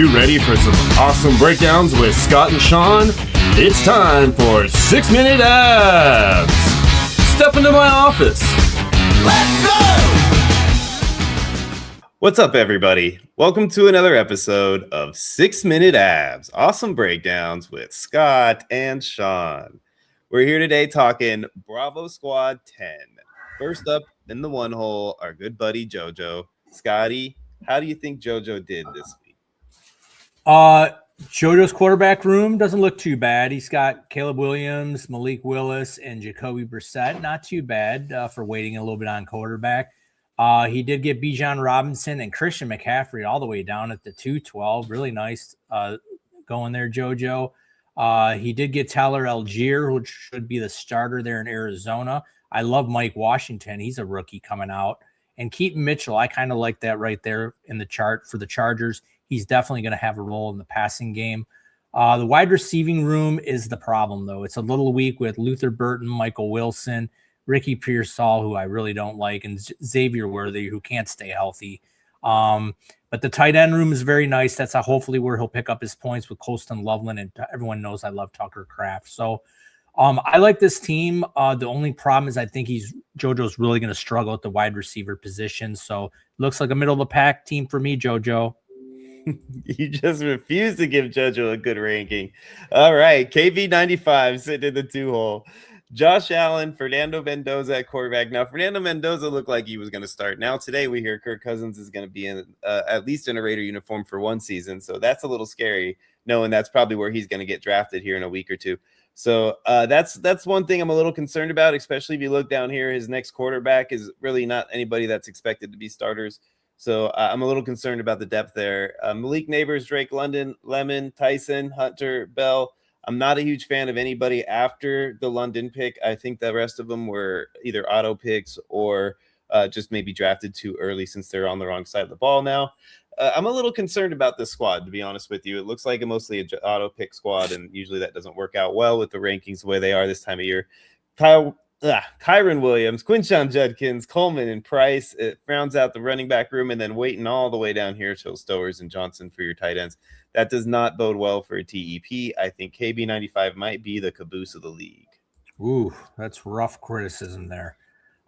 you ready for some awesome breakdowns with Scott and Sean? It's time for 6 Minute Abs. Step into my office. Let's go! What's up, everybody? Welcome to another episode of 6 Minute Abs. Awesome breakdowns with Scott and Sean. We're here today talking Bravo Squad 10. First up in the one hole, our good buddy JoJo. Scotty, how do you think JoJo did this week? JoJo's quarterback room doesn't look too bad. He's got Caleb Williams, Malik Willis, and Jacoby Brissett. Not too bad for waiting a little bit on quarterback. He did get Bijan Robinson and Christian McCaffrey all the way down at the 212. Really nice going there, JoJo. He did get Tyler Algier, which should be the starter there in Arizona. I love Mike Washington. He's a rookie coming out. And Keaton Mitchell, I kind of like that right there in the chart for the Chargers. He's definitely going to have a role in the passing game. The wide receiving room is the problem, though. It's a little weak with Luther Burton, Michael Wilson, Ricky Pearsall, who I really don't like, and Xavier Worthy, who can't stay healthy. But the tight end room is very nice. That's hopefully where he'll pick up his points with Colston Loveland, and everyone knows I love Tucker Kraft. So I like this team. The only problem is I think JoJo's really going to struggle at the wide receiver position. So looks like a middle of the pack team for me, JoJo. You just refuse to give JoJo a good ranking. All right, KB95 sitting in the 2-hole. Josh Allen, Fernando Mendoza at quarterback. Now, Fernando Mendoza looked like he was going to start. Now, today we hear Kirk Cousins is going to be in at least in a Raider uniform for one season. So that's a little scary, knowing that's probably where he's going to get drafted here in a week or two. So that's one thing I'm a little concerned about, especially if you look down here. His next quarterback is really not anybody that's expected to be starters. So I'm a little concerned about the depth there. Malik Neighbors, Drake London, Lemon, Tyson, Hunter, Bell. I'm not a huge fan of anybody after the London pick. I think the rest of them were either auto picks or just maybe drafted too early since they're on the wrong side of the ball now. I'm a little concerned about this squad, to be honest with you. It looks like mostly an auto pick squad, and usually that doesn't work out well with the rankings the way they are this time of year. Kyron Williams, Quinshon Judkins, Coleman, and Price. It rounds out the running back room, and then waiting all the way down here till Stowers and Johnson for your tight ends. That does not bode well for a TEP. I think KB95 might be the caboose of the league. Ooh, that's rough criticism there.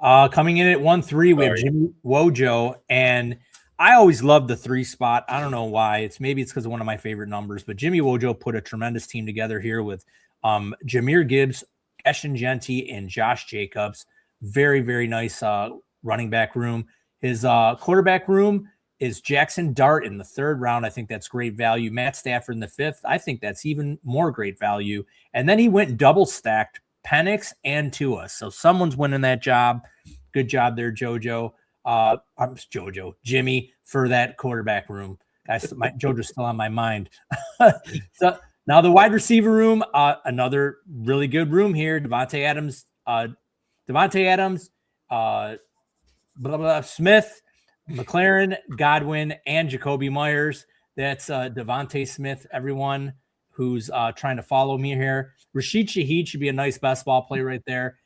Coming in at 1-3, we have Jimmy Wojo, and I always loved the 3 spot. I don't know why. Maybe it's because of one of my favorite numbers, but Jimmy Wojo put a tremendous team together here with Jahmyr Gibbs, Eshin Genti, and Josh Jacobs. Very, very nice running back room. His quarterback room is Jackson Dart in the 3rd round. I think that's great value. Matt Stafford in the 5th. I think that's even more great value. And then he went double stacked Penix and Tua. So someone's winning that job. Good job there, JoJo. Jimmy, for that quarterback room. JoJo's still on my mind. So now the wide receiver room, another really good room here. Devontae Adams, Smith, McLaren, Godwin, and Jacoby Myers. That's Devontae Smith, everyone who's trying to follow me here. Rashid Shaheed should be a nice best ball play right there.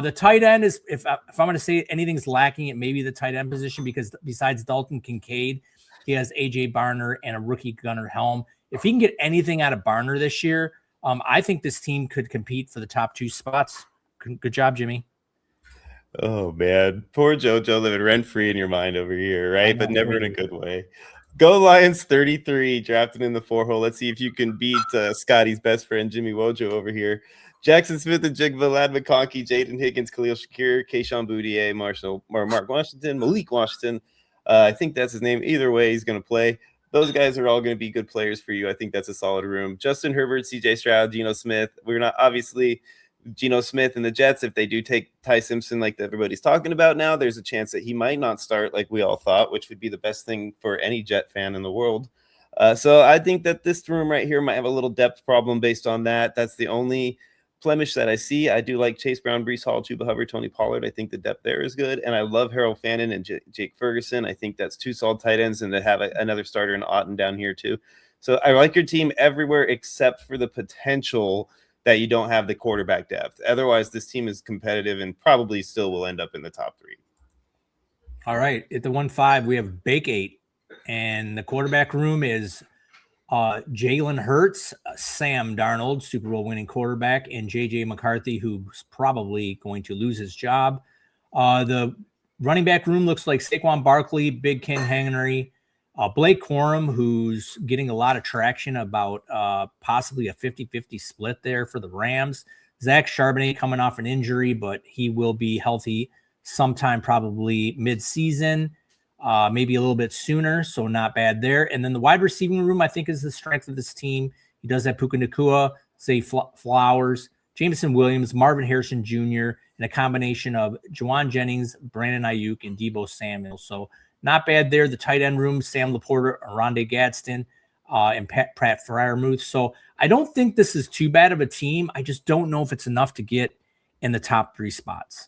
The tight end is, if I'm going to say anything's lacking, it may be the tight end position, because besides Dalton Kincaid, he has A.J. Barner and a rookie Gunnar Helm. If he can get anything out of Barner this year, I think this team could compete for the top 2 spots. Good job, Jimmy. Oh, man. Poor JoJo living rent-free in your mind over here, right? But never in a good way. Go Lions 33, drafted in the 4-hole. Let's see if you can beat Scotty's best friend, Jimmy Wojo, over here. Jackson Smith and Jigba, Lad McConkey, Jaden Higgins, Khalil Shakir, Keyshawn Boudier, Mark Washington, Malik Washington. I think that's his name. Either way, he's going to play. Those guys are all going to be good players for you. I think that's a solid room. Justin Herbert, CJ Stroud, Geno Smith. We're not obviously Geno Smith and the Jets. If they do take Ty Simpson like everybody's talking about now, there's a chance that he might not start like we all thought, which would be the best thing for any Jet fan in the world. So I think that this room right here might have a little depth problem based on that. That's the only blemish that I see. I do like Chase Brown, Breece Hall, Chuba Hubbard, Tony Pollard. I think the depth there is good. And I love Harold Fannin and Jake Ferguson. I think that's 2 solid tight ends, and to have another starter in Otten down here too. So I like your team everywhere except for the potential that you don't have the quarterback depth. Otherwise, this team is competitive and probably still will end up in the top 3. All right. At the 1-5, we have Bake 8. And the quarterback room is Jalen Hurts, Sam Darnold, Super Bowl winning quarterback, and J.J. McCarthy, who's probably going to lose his job. The running back room looks like Saquon Barkley, Big King Henry, Blake Corum, who's getting a lot of traction about possibly a 50-50 split there for the Rams. Zach Charbonnet coming off an injury, but he will be healthy sometime probably mid-season. Maybe a little bit sooner, so not bad there. And then the wide receiving room, I think, is the strength of this team. He does have Puka Nacua, Zay Flowers, Jameson Williams, Marvin Harrison Jr., and a combination of Juwan Jennings, Brandon Ayuk, and Deebo Samuel. So not bad there. The tight end room, Sam Laporta, Rondé Gadsden, and Pat Freiermuth. So I don't think this is too bad of a team. I just don't know if it's enough to get in the top 3 spots.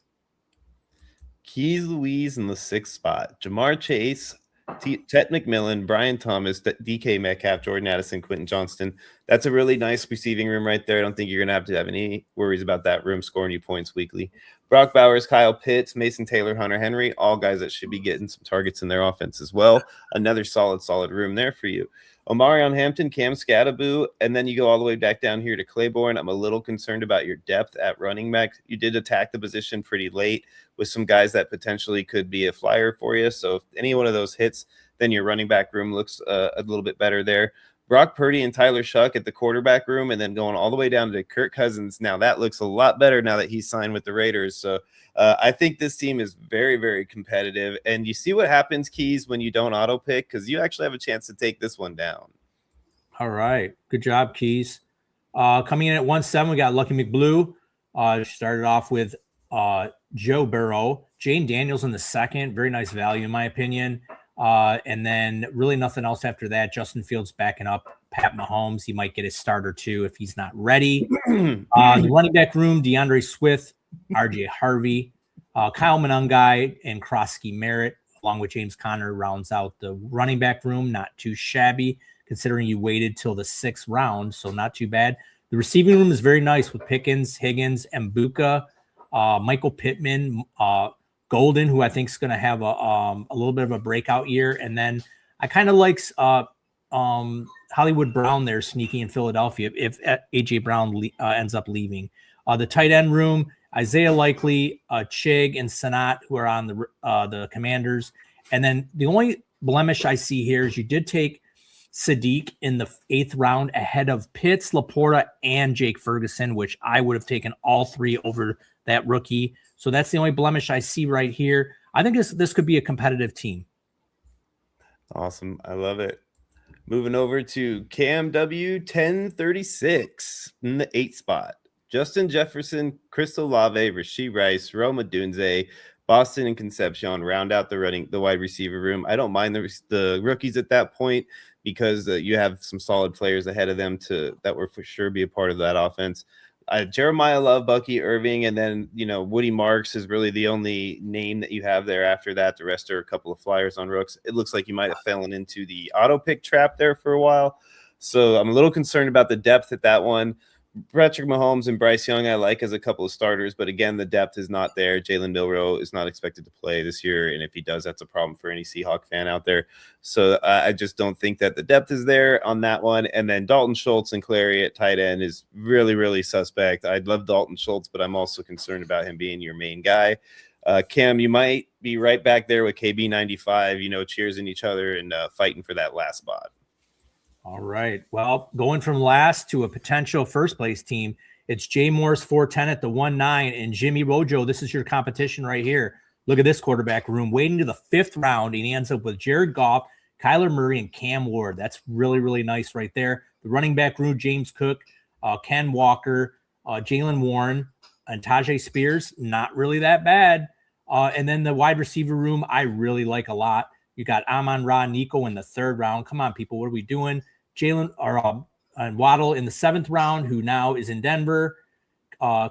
Keys Louise in the 6th spot. Jamar Chase, Tet McMillan, Brian Thomas, DK Metcalf, Jordan Addison, Quentin Johnston. That's a really nice receiving room right there. I don't think you're going to have any worries about that room scoring you points weekly. Brock Bowers, Kyle Pitts, Mason Taylor, Hunter Henry, all guys that should be getting some targets in their offense as well. Another solid room there for you. Omarion Hampton, Cam Scattaboo, and then you go all the way back down here to Claiborne. I'm a little concerned about your depth at running back. You did attack the position pretty late with some guys that potentially could be a flyer for you. So if any one of those hits, then your running back room looks a little bit better there. Brock Purdy and Tyler Shuck at the quarterback room, and then going all the way down to Kirk Cousins. Now that looks a lot better now that he's signed with the Raiders. So I think this team is very competitive. And you see what happens, Keys, when you don't auto pick, because you actually have a chance to take this one down. All right. Good job, Keys. Coming in at 1-7, we got Lucky McBlue. Started off with Joe Burrow, Jane Daniels in the 2nd. Very nice value, in my opinion. And then really nothing else after that. Justin Fields backing up Pat Mahomes. He might get his starter too if he's not ready. The running back room, DeAndre Swift, RJ Harvey, Kyle Monangai, and Krosky Merritt, along with James Conner, rounds out the running back room. Not too shabby, considering you waited till the 6th round, so not too bad. The receiving room is very nice with Pickens, Higgins, Mbuka, Michael Pittman, Golden, who I think is going to have a little bit of a breakout year. And then I kind of like Hollywood Brown there sneaking in Philadelphia if A.J. Brown ends up leaving. The tight end room, Isaiah Likely, Chig, and Sanat, who are on the Commanders. And then the only blemish I see here is you did take Sadiq in the 8th round ahead of Pitts, Laporta, and Jake Ferguson, which I would have taken all 3 over that rookie. So that's the only blemish I see right here. I think this could be a competitive team. Awesome. I love it. Moving over to Cam W 1036 in the 8th spot. Justin Jefferson, Chris Olave, Rashee Rice, Roma Dunze, Boston and Concepcion round out the wide receiver room. I don't mind the rookies at that point because you have some solid players ahead of them that will for sure be a part of that offense. Jeremiah Love, Bucky Irving, and then, Woody Marks is really the only name that you have there after that. The rest are a couple of flyers on rooks. It looks like you might have fallen into the auto pick trap there for a while. So I'm a little concerned about the depth at that one. Patrick Mahomes and Bryce Young I like as a couple of starters, but again, the depth is not there. Jalen Milroe is not expected to play this year, and if he does, that's a problem for any Seahawk fan out there. So I just don't think that the depth is there on that one. And then Dalton Schultz and Clary at tight end is really suspect. I'd love Dalton Schultz, but I'm also concerned about him being your main guy. Cam, you might be right back there with KB95, cheersing each other and fighting for that last spot. All right. Well, going from last to a potential first place team, it's Jay Morris 410 at the 1-9 and Jimmy Rojo. This is your competition right here. Look at this quarterback room waiting to the 5th round, and he ends up with Jared Goff, Kyler Murray, and Cam Ward. That's really nice right there. The running back room, James Cook, Ken Walker, Jalen Warren, and Tajay Spears. Not really that bad. And then the wide receiver room, I really like a lot. You got Amon-Ra Nico in the 3rd round. Come on, people. What are we doing? Jalen and Waddle in the 7th round, who now is in Denver.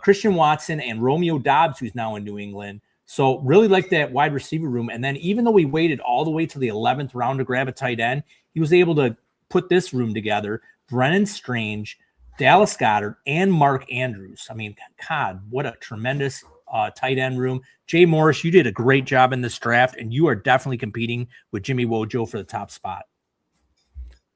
Christian Watson and Romeo Doubs, who's now in New England. So really like that wide receiver room. And then even though we waited all the way to the 11th round to grab a tight end, he was able to put this room together. Brennan Strange, Dallas Goedert, and Mark Andrews. I mean, God, what a tremendous tight end room. Jay Morris, you did a great job in this draft, and you are definitely competing with Jimmy Wojo for the top spot.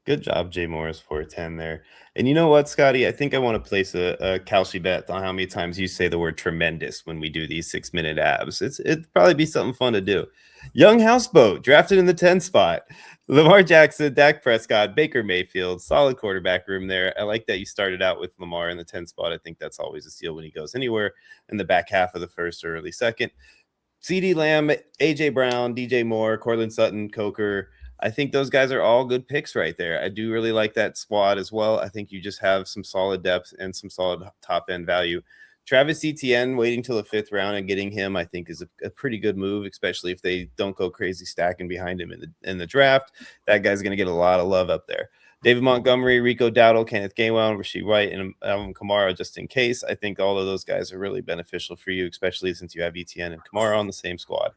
Good job, Jay Morris, 410 there. And you know what, Scotty? I think I want to place a Kalshi bet on how many times you say the word tremendous when we do these 6-minute abs. It'd probably be something fun to do. Young Houseboat, drafted in the 10 spot. Lamar Jackson, Dak Prescott, Baker Mayfield, solid quarterback room there. I like that you started out with Lamar in the 10 spot. I think that's always a steal when he goes anywhere in the back half of the first or early second. CeeDee Lamb, AJ Brown, DJ Moore, Cortland Sutton, Coker. I think those guys are all good picks right there. I do really like that squad as well. I think you just have some solid depth and some solid top end value. Travis Etienne, waiting till the 5th round and getting him, I think, is a pretty good move, especially if they don't go crazy stacking behind him in the draft. That guy's going to get a lot of love up there. David Montgomery, Rico Dowdle, Kenneth Gainwell, Rasheed White, and Alvin Kamara, just in case. I think all of those guys are really beneficial for you, especially since you have Etienne and Kamara on the same squad.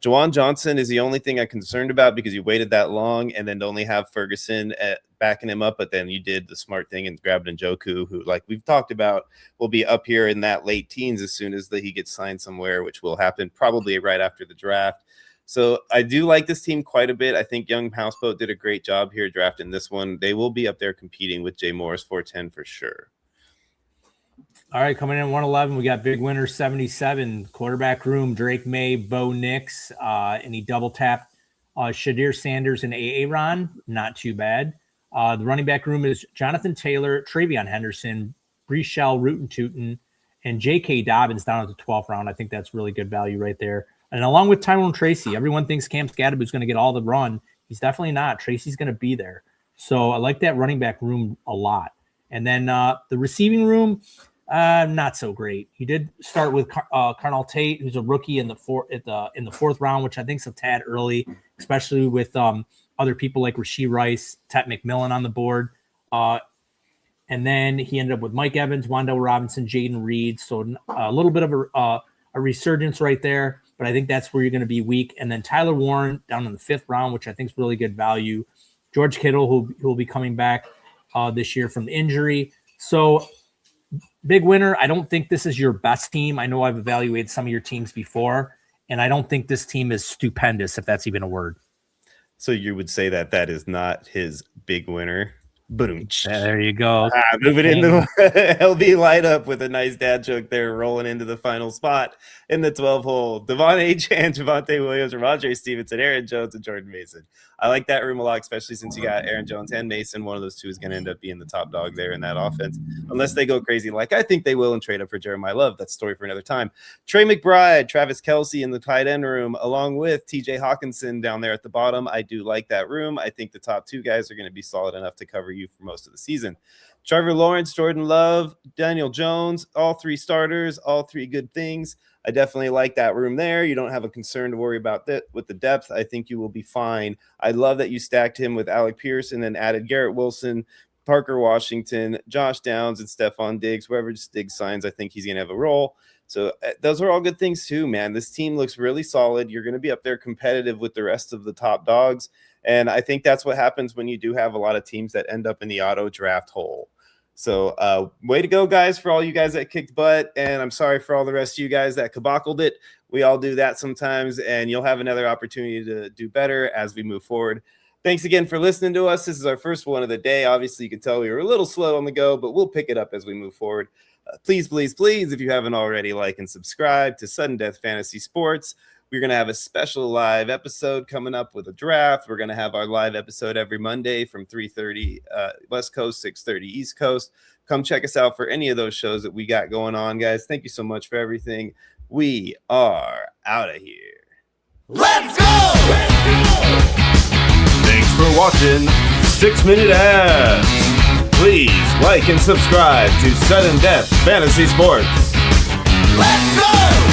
Juwan Johnson is the only thing I'm concerned about because you waited that long and then to only have Ferguson backing him up, but then you did the smart thing and grabbed Njoku, who, like we've talked about, will be up here in that late teens as soon as he gets signed somewhere, which will happen probably right after the draft. So I do like this team quite a bit. I think Young Houseboat did a great job here drafting this one. They will be up there competing with Jay Morris 410 for sure. All right, coming in 111, we got big winner 77, quarterback room, Drake May, Bo Nix, and he double tapped Shadir Sanders and Aaron. Not too bad. The running back room is Jonathan Taylor, Travion Henderson, Brechel Rutten-Tootin, and J.K. Dobbins down at the 12th round. I think that's really good value right there. And along with Tyrone Tracy, everyone thinks Cam Scadaboo is going to get all the run. He's definitely not. Tracy's going to be there. So I like that running back room a lot. And then the receiving room, not so great. He did start with Carnell Tate, who's a rookie in the 4th round, which I think is a tad early, especially with other people like Rashee Rice, Ted McMillan on the board. And then he ended up with Mike Evans, Wan'Dale Robinson, Jaden Reed. So a little bit of a resurgence right there, but I think that's where you're going to be weak. And then Tyler Warren down in the 5th round, which I think is really good value. George Kittle, who will be coming back this year from injury. So big winner. I don't think this is your best team. I know I've evaluated some of your teams before, and I don't think this team is stupendous, if that's even a word. So you would say that is not his big winner? Boom. There you go. Moving into LB light up with a nice dad joke there, rolling into the final spot in the 12-hole. Devon Achane, Javonte Williams, Ramondre Stevenson, Aaron Jones, and Jordan Mason. I like that room a lot, especially since you got Aaron Jones and Mason. One of those two is going to end up being the top dog there in that offense, unless they go crazy like I think they will and trade up for Jeremiah Love. That's a story for another time. Trey McBride, Travis Kelce in the tight end room, along with TJ Hawkinson down there at the bottom. I do like that room. I think the top two guys are going to be solid enough to cover you for most of the season. Trevor Lawrence, Jordan Love, Daniel Jones, all three starters, all three good things. I definitely like that room there. You don't have a concern to worry about that with the depth. I think you will be fine. I love that you stacked him with Alec Pierce and then added Garrett Wilson, Parker Washington, Josh Downs, and Stephon Diggs. Wherever Diggs signs, I think he's going to have a role. So those are all good things too, man. This team looks really solid. You're going to be up there competitive with the rest of the top dogs. And I think that's what happens when you do have a lot of teams that end up in the auto draft hole. So way to go, guys, for all you guys that kicked butt. And I'm sorry for all the rest of you guys that kabackled it. We all do that sometimes, and you'll have another opportunity to do better as we move forward. Thanks again for listening to us. This is our first one of the day. Obviously, you can tell we were a little slow on the go, but we'll pick it up as we move forward. Please, if you haven't already, like and subscribe to Sudden Death Fantasy Sports. We're going to have a special live episode coming up with a draft. We're going to have our live episode every Monday from 3:30 West Coast, 6:30 East Coast. Come check us out for any of those shows that we got going on, guys. Thank you so much for everything. We are out of here. Let's go! Thanks for watching 6-Minute Ads. Please like and subscribe to Sudden Death Fantasy Sports. Let's go!